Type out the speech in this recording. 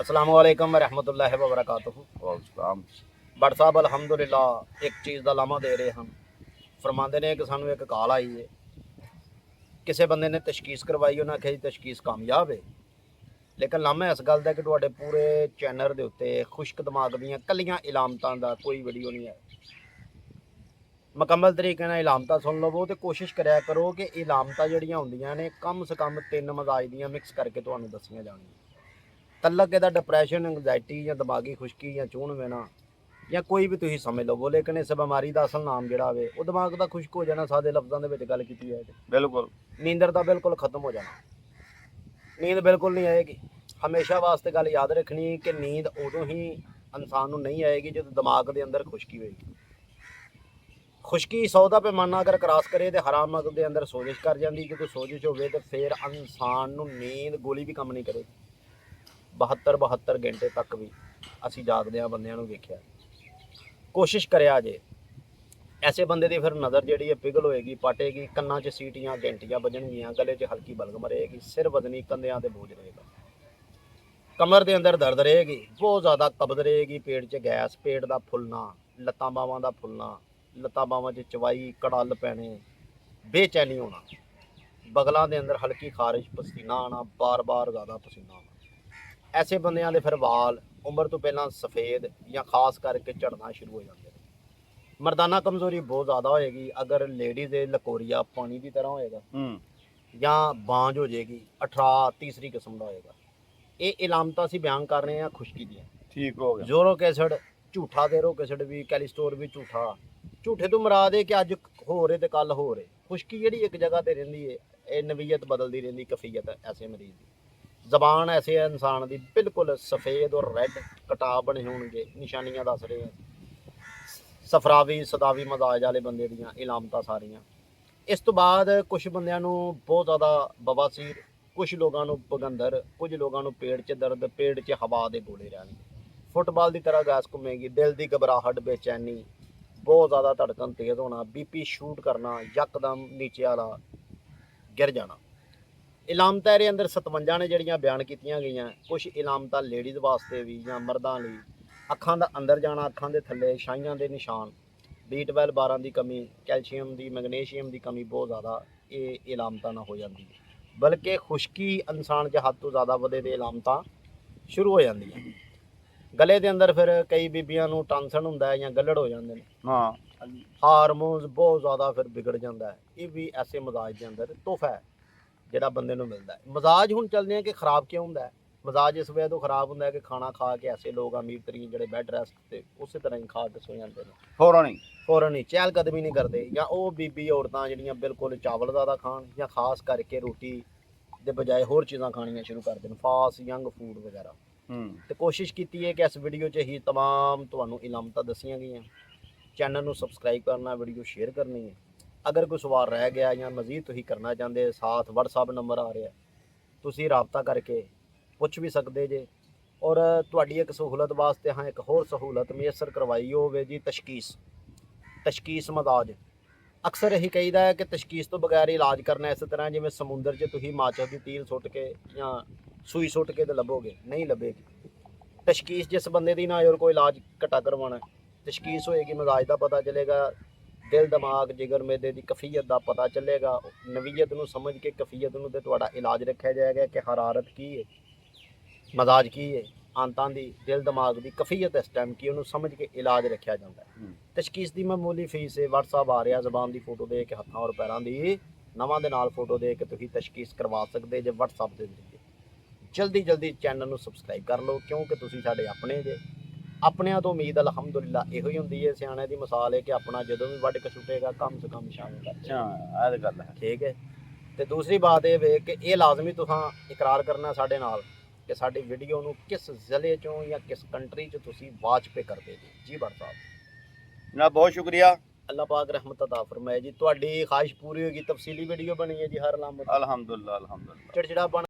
अस्सलामुअलैकुम रहमतुल्लाहि व बरकातुहू। वालेकुम। बट साहब अलहमदुलिल्लाह एक चीज़ का लामा दे रहे हैं। फरमाते ने कि सानू एक कॉल आई है, किसी बंदे ने तशखीस करवाई, उन्हें आखिया जी तशखीस कामयाब है, लेकिन लामा इस गल का कि तुहाडे पूरे चैनल के उत्ते खुश्क दिमाग दीयां कलियां इलामतां दा कोई वीडियो नहीं है। मुकम्मल तरीके नाल इलामतां सुन लवो तो कोशिश कराया करो कि इलामतां जिहड़ियां हुंदियां ने कम से कम 3 मजाज दीयां मिक्स करके तुहानूं दस्सियां जाणियां। तलक इहदा डिप्रैशन, एंगजाइटी या दिमागी खुश्की या चूहण वेना या कोई भी तुसीं समझ लवो, लेकिन इस बीमारी का असल नाम जिहड़ा वे वो दिमाग का खुश्क हो जाना। सादे लफ्ज़ां दे विच गल कीती जाए तो बिल्कुल नींदर दा बिल्कुल खत्म हो जाना, नींद बिल्कुल नहीं आएगी। हमेशा वास्ते गल याद रखनी कि नींद उदों ही इंसान नूं नहीं आएगी जो दिमाग के अंदर खुश्की होएगी। खुश्की 100 का पैमाना अगर क्रॉस करे तो हराम के अंदर सोजिश कर जाती। जो सोजिश हो तो फिर इंसान नूं नींद गोली भी कम नहीं करेगी। 72 घंटे तक भी असी जागदियां बंदियां नूं वेखिया। कोशिश करिया जे ऐसे बंदे की फिर नज़र जिहड़ी है पिघल होएगी, पाटेगी, कन्नां 'च सीटियां घंटियां बजणगियां, गले 'च हल्की बलगम रहेगी, सिर वजनी, कंधियां ते बोझ रहेगा, कमर के अंदर दर्द रहेगी, बहुत ज़्यादा कब्ज रहेगी, पेट 'च गैस, पेट का फुलना, लत्तां बावां का फुलना, लत्तां बावां 'च चवाई, कड़ल पैने, बेचैनी होना, बगलों के अंदर हल्की खारिश, पसीना आना, बार बार ज़्यादा पसीना आना। ऐसे बंदियां दे फिर वाल उम्र तो पहला सफ़ेद या खास करके झड़ना शुरू हो जाते हैं। मर्दाना कमज़ोरी बहुत ज़्यादा होएगी। अगर लेडीज़ लकोरिया पानी की तरह होएगा या बांझ हो जाएगी, अठरा तीसरी किस्म का होएगा। ये इलामतां असीं बयान कर रहे हैं खुश्की दी। ठीक हो गया। जोरोक एसिड झूठा, देरोक एसिड भी, कैलिस्टोर भी झूठा। झूठे तो मुराद है कि अज हो रहे तो कल हो रहे। खुश्की जिहड़ी एक जगह ते रहिंदी है, ये नवीयत बदलती रहिंदी, कफीयत ऐसे मरीज की। जबान ऐसे इंसान की बिल्कुल सफ़ेद और रैड कटाव बने होणगे, निशानियां दस रहे हैं। सफरावी सदावी मजाज वाले बंदे दियां इलामतां सारियां। इस तो बाद कुछ बंदियां नूं बहुत ज़्यादा बवासीर, कुछ लोगों को भगंदर, कुछ लोगों को पेट 'च दर्द, पेट 'च हवा के गोले रहणगे, फुटबॉल की तरह गैस घूमेगी, दिल की घबराहट, बेचैनी, बहुत ज़्यादा धड़कन तेज़ होना, बीपी शूट करना, यकदम नीचे वाला गिर जाना। इलामतां दे अंदर 57 ने जिहड़ियां बयान कीतियां गईयां। कुछ इलामतां लेडीज़ वास्ते भी या मर्दां लई, अखां दा अंदर जाना, अखां दे थल्ले छाइयां दे निशान, B12 12 की कमी, कैल्शियम की, मैगनीशियम की कमी बहुत ज़्यादा ये इलामतां ना हो जाती है। बल्कि खुश्की इंसान के हद तो ज़्यादा वधे ते इलामतां शुरू हो जाती। गले के अंदर फिर कई बीबियां नूं टंसन हुंदा है या गलड़ हो जाते हैं। हाँ हारमोन्स बहुत ज़्यादा फिर बिगड़ जाता है। ये भी ऐसे मजाज के अंदर तोहफा है जिहड़ा बंदे नूं मिलता है। मजाज हुण चलदे हैं कि खराब क्यों हुंदा है। मजाज इस वजह तो खराब होंदा है कि खाना खा के ऐसे लोग अमीर तरीन जिहड़े बैड रेस्ट ते उस तरह ही खा के सो जाते हैं, फौरन ही चहलकदमी नहीं करते। या वो बीबी औरतां जिहड़ियां बिल्कुल चावल ज़्यादा खाण या खास करके रोटी के बजाय होर चीज़ां खाणियां शुरू कर देन, फास्ट यंग फूड वगैरह। तो कोशिश की है कि इस वीडियो च ही तमाम तुहानूं इलामतां दसियां गईयां। चैनल नूं सबसक्राइब करना, वीडियो शेयर करनी है। अगर कोई सवाल रह गया या मजीद तुसीं करना चाहते, साथ WhatsApp नंबर आ रहा है, तुसीं राबता करके पुछ भी सकते जे। और तुहाडी एक सहूलत वास्ते हाँ एक होर सहूलत मैसर करवाई होवे जी, तशखीस मदाज। अक्सर यही कहीदा है कि तशखीस तो बगैर इलाज करना इस तरह जिवें समुंदर 'च तुसीं माचिस की तील सुट के या सूई सुट के तो लभोगे, नहीं लभेगी। तशखीस जिस बंदे की ना और कोई इलाज घटा करवाना, तशखीस होएगी, मजाज का पता चलेगा, दिल दिमाग जिगर मैदे की कफीयत का पता चलेगा। नवीयत नूं समझ के कफीयत नूं ते तुहाडा इलाज रखा जाएगा कि हरारत की है, मजाज की है, आंतां की, दिल दिमाग की कफीयत इस टाइम की, उन्होंने समझ के इलाज रखा जाता है। तशखीस की मामूली फीस है, WhatsApp आ रहा, जबान की फोटो दे के हत्थां और पैरों की नवां दे नाल फोटो दे के तुसीं तशखीस करवा सकते जे WhatsApp के जरिए। जल्दी जल्दी चैनल नूं सबसक्राइब कर लो, क्योंकि तुसीं साडे अपने जे। अपनिਆਂ तो उम्मीद अलहमदुलिल्ला इहो ही हुंदी है। सियाणे की मिसाल है कि अपना जदों भी वढ के सुटेगा कम से कम शामिल कर, ठीक है। तो दूसरी बात यह वे कि यह लाजमी तुसां इकरार करना साडे नाल कि साडी वीडियो नूं किस जिले चों या किस कंट्री च तुसीं वाच पे करदे जी। बड़ साहब जनाब बहुत शुक्रिया। अल्लाह पाक रहमत अता फरमाए जी। तुहाडी ख्वाहिश पूरी होगी, तफसीली वीडियो बनी है जी, हर लामत अल्हम्दुलिल्लाह अल्हम्दुलिल्लाह। चिड़चिड़ापन